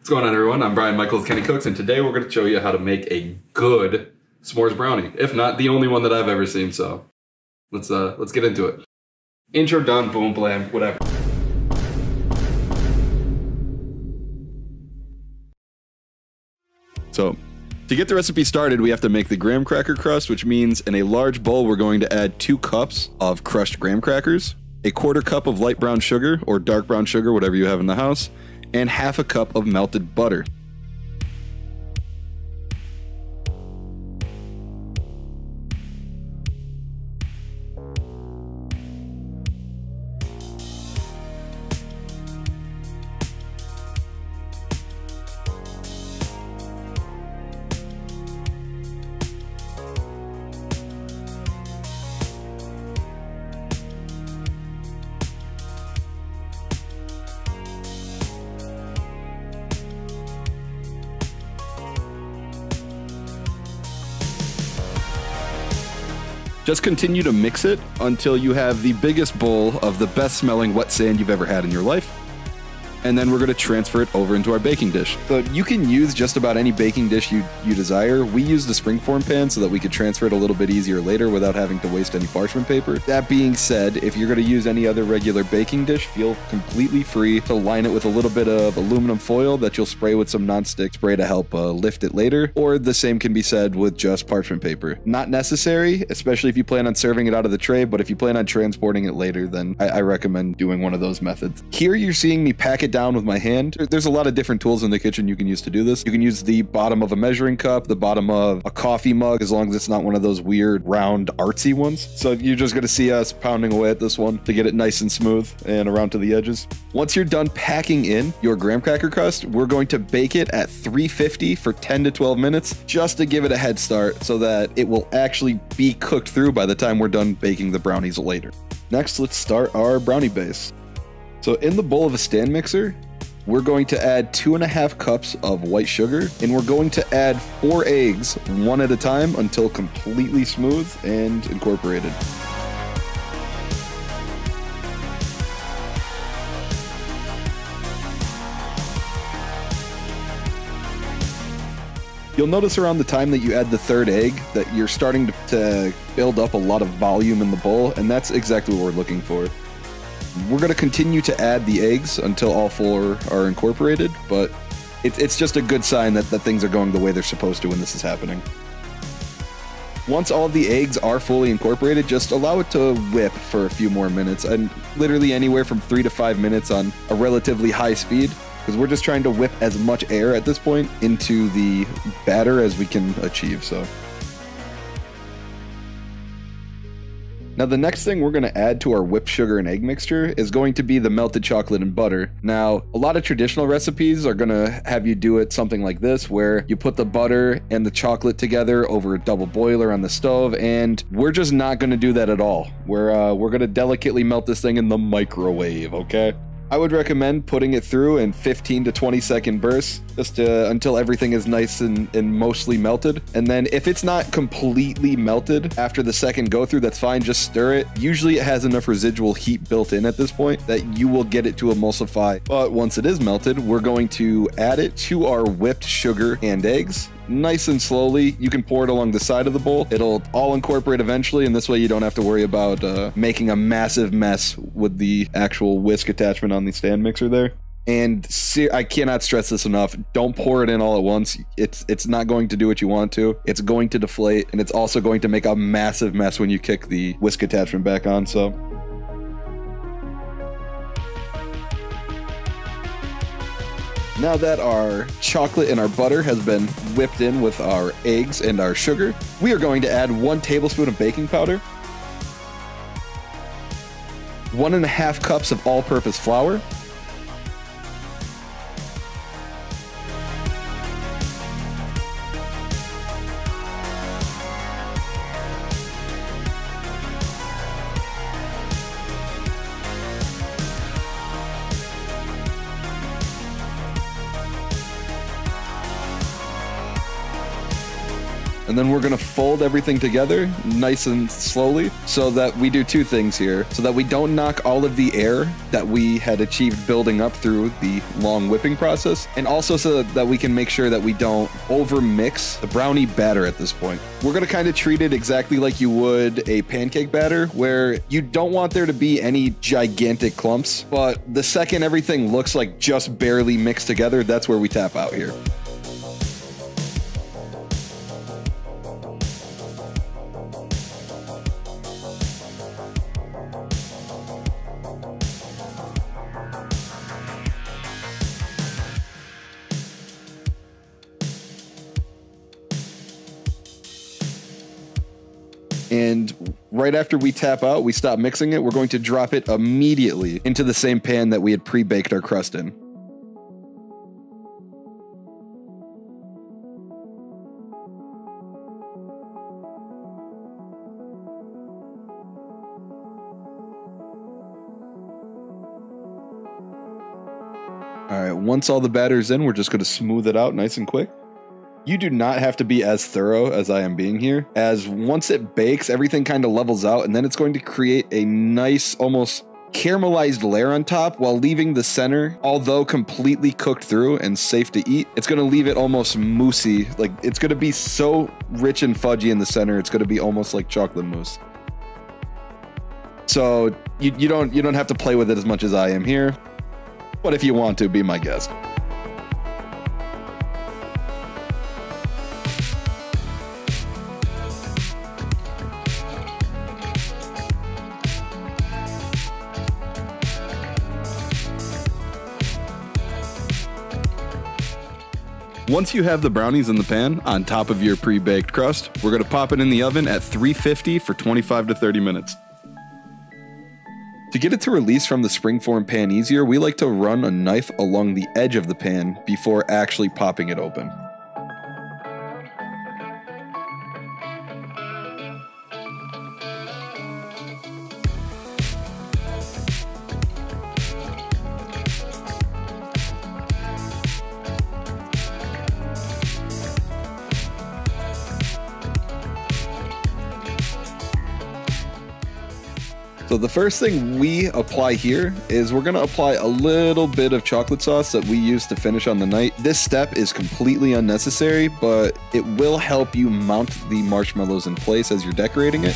What's going on, everyone? I'm Brian Michaels, Kenny Cooks, and today we're going to show you how to make a good s'mores brownie. If not, the only one that I've ever seen, so let's get into it. Intro done, boom, blam, whatever. So, to get the recipe started, we have to make the graham cracker crust, which means in a large bowl we're going to add 2 cups of crushed graham crackers, a 1/4 cup of light brown sugar, or dark brown sugar, whatever you have in the house, and 1/2 cup of melted butter. Just continue to mix it until you have the biggest bowl of the best smelling wet sand you've ever had in your life. And then we're going to transfer it over into our baking dish. So you can use just about any baking dish you desire. We used a springform pan so that we could transfer it a little bit easier later without having to waste any parchment paper. That being said, if you're going to use any other regular baking dish, feel completely free to line it with a little bit of aluminum foil that you'll spray with some nonstick spray to help lift it later. Or the same can be said with just parchment paper. Not necessary, especially if you plan on serving it out of the tray, but if you plan on transporting it later, then I recommend doing one of those methods. Here you're seeing me pack it down with my hand. There's a lot of different tools in the kitchen you can use to do this. You can use the bottom of a measuring cup, the bottom of a coffee mug, as long as it's not one of those weird round artsy ones. So you're just going to see us pounding away at this one to get it nice and smooth and around to the edges. Once you're done packing in your graham cracker crust, we're going to bake it at 350 for 10 to 12 minutes just to give it a head start so that it will actually be cooked through by the time we're done baking the brownies later. Next, let's start our brownie base. So in the bowl of a stand mixer, we're going to add 2.5 cups of white sugar, and we're going to add 4 eggs, one at a time, until completely smooth and incorporated. You'll notice around the time that you add the 3rd egg that you're starting to build up a lot of volume in the bowl, and that's exactly what we're looking for. We're going to continue to add the eggs until all 4 are incorporated, but it's just a good sign that things are going the way they're supposed to when this is happening. Once all the eggs are fully incorporated, just allow it to whip for a few more minutes, and literally anywhere from 3 to 5 minutes on a relatively high speed, because we're just trying to whip as much air at this point into the batter as we can achieve. So. Now the next thing we're going to add to our whipped sugar and egg mixture is going to be the melted chocolate and butter. Now, a lot of traditional recipes are going to have you do it something like this, where you put the butter and the chocolate together over a double boiler on the stove, and we're just not going to do that at all. We're going to delicately melt this thing in the microwave, okay? I would recommend putting it through in 15 to 20 second bursts, just until everything is nice and mostly melted. And then if it's not completely melted after the second go through, that's fine, just stir it. Usually it has enough residual heat built in at this point that you will get it to emulsify. But once it is melted, we're going to add it to our whipped sugar and eggs. Nice and slowly. You can pour it along the side of the bowl. It'll all incorporate eventually, and this way you don't have to worry about making a massive mess with the actual whisk attachment on the stand mixer there. And I cannot stress this enough. Don't pour it in all at once. It's not going to do what you want to. It's going to deflate, and it's also going to make a massive mess when you kick the whisk attachment back on. So. Now that our chocolate and our butter has been whipped in with our eggs and our sugar, we are going to add 1 tablespoon of baking powder, 1.5 cups of all-purpose flour, And then we're gonna fold everything together nice and slowly so that we do two things here. So that we don't knock all of the air that we had achieved building up through the long whipping process. And also so that we can make sure that we don't over mix the brownie batter at this point. We're gonna kind of treat it exactly like you would a pancake batter, where you don't want there to be any gigantic clumps, but the second everything looks like just barely mixed together, that's where we tap out here. And right after we tap out, we stop mixing it. We're going to drop it immediately into the same pan that we had pre-baked our crust in. All right, once all the batter's in, we're just going to smooth it out nice and quick. You do not have to be as thorough as I am being here, as once it bakes, everything kind of levels out, and then it's going to create a nice, almost caramelized layer on top while leaving the center, although completely cooked through and safe to eat. It's going to leave it almost moussey. Like, it's going to be so rich and fudgy in the center, it's going to be almost like chocolate mousse. So you don't have to play with it as much as I am here, but if you want to, be my guest. Once you have the brownies in the pan on top of your pre-baked crust, we're going to pop it in the oven at 350 for 25 to 30 minutes. To get it to release from the springform pan easier, we like to run a knife along the edge of the pan before actually popping it open. So the first thing we apply here is we're gonna apply a little bit of chocolate sauce that we use to finish on the night. This step is completely unnecessary, but it will help you mount the marshmallows in place as you're decorating it.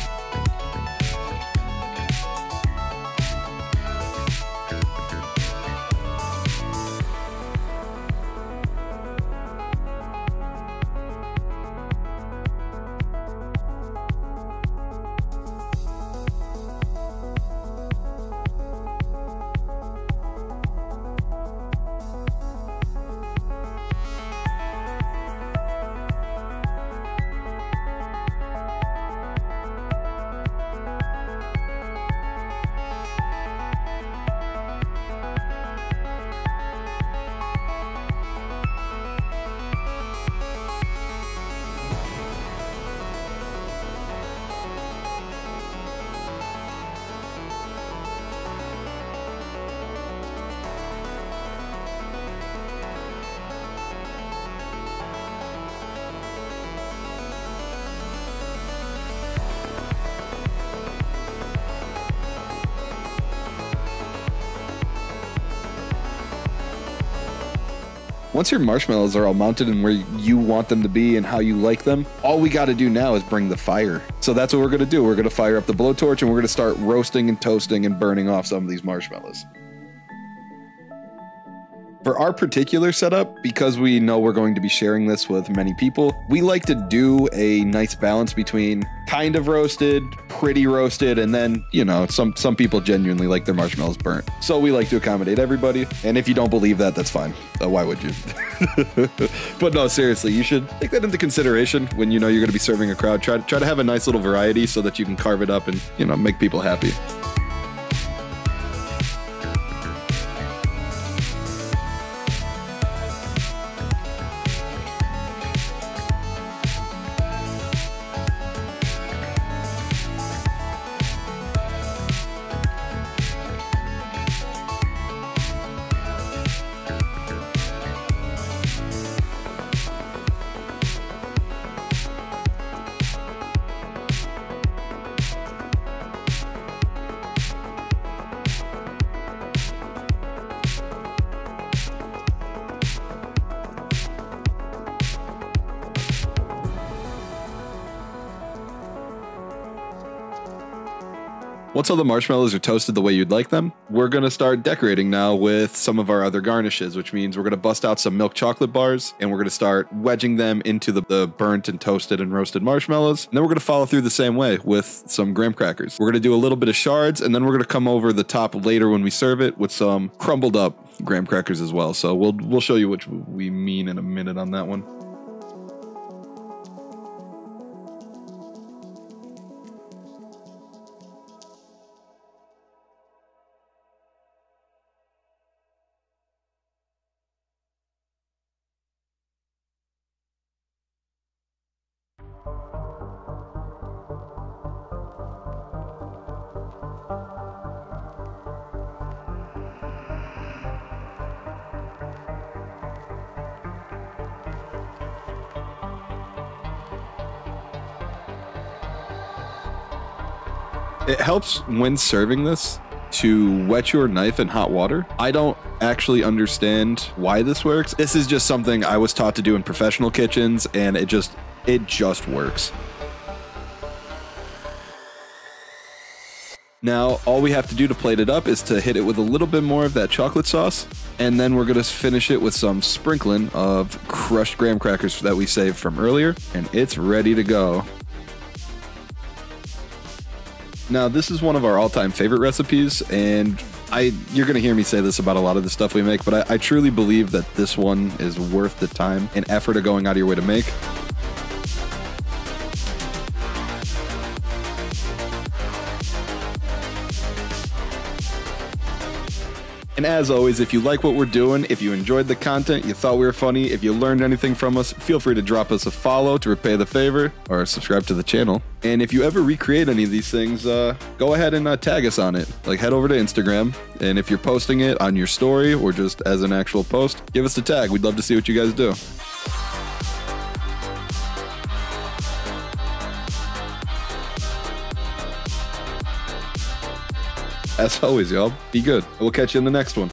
Once your marshmallows are all mounted and where you want them to be and how you like them, all we got to do now is bring the fire. So that's what we're going to do. We're going to fire up the blowtorch and we're going to start roasting and toasting and burning off some of these marshmallows. For our particular setup, because we know we're going to be sharing this with many people, we like to do a nice balance between kind of roasted, pretty roasted, and then, you know, some people genuinely like their marshmallows burnt. So we like to accommodate everybody. And if you don't believe that, that's fine. Why would you? But no, seriously, you should take that into consideration when you know you're going to be serving a crowd. Try to have a nice little variety so that you can carve it up and, you know, make people happy. Once all the marshmallows are toasted the way you'd like them, we're going to start decorating now with some of our other garnishes, which means we're going to bust out some milk chocolate bars and we're going to start wedging them into the burnt and toasted and roasted marshmallows. And then we're going to follow through the same way with some graham crackers. We're going to do a little bit of shards and then we're going to come over the top later when we serve it with some crumbled up graham crackers as well. So we'll show you what we mean in a minute on that one. It helps when serving this to wet your knife in hot water. I don't actually understand why this works. This is just something I was taught to do in professional kitchens, and it just works. Now, all we have to do to plate it up is to hit it with a little bit more of that chocolate sauce, and then we're going to finish it with some sprinkling of crushed graham crackers that we saved from earlier, and it's ready to go. Now, this is one of our all-time favorite recipes, and you're going to hear me say this about a lot of the stuff we make, but I truly believe that this one is worth the time and effort of going out of your way to make. And as always, if you like what we're doing, if you enjoyed the content, you thought we were funny, if you learned anything from us, feel free to drop us a follow to repay the favor, or subscribe to the channel. And if you ever recreate any of these things, go ahead and tag us on it. Like, head over to Instagram, and if you're posting it on your story or just as an actual post, give us a tag. We'd love to see what you guys do. As always, y'all, be good. We'll catch you in the next one.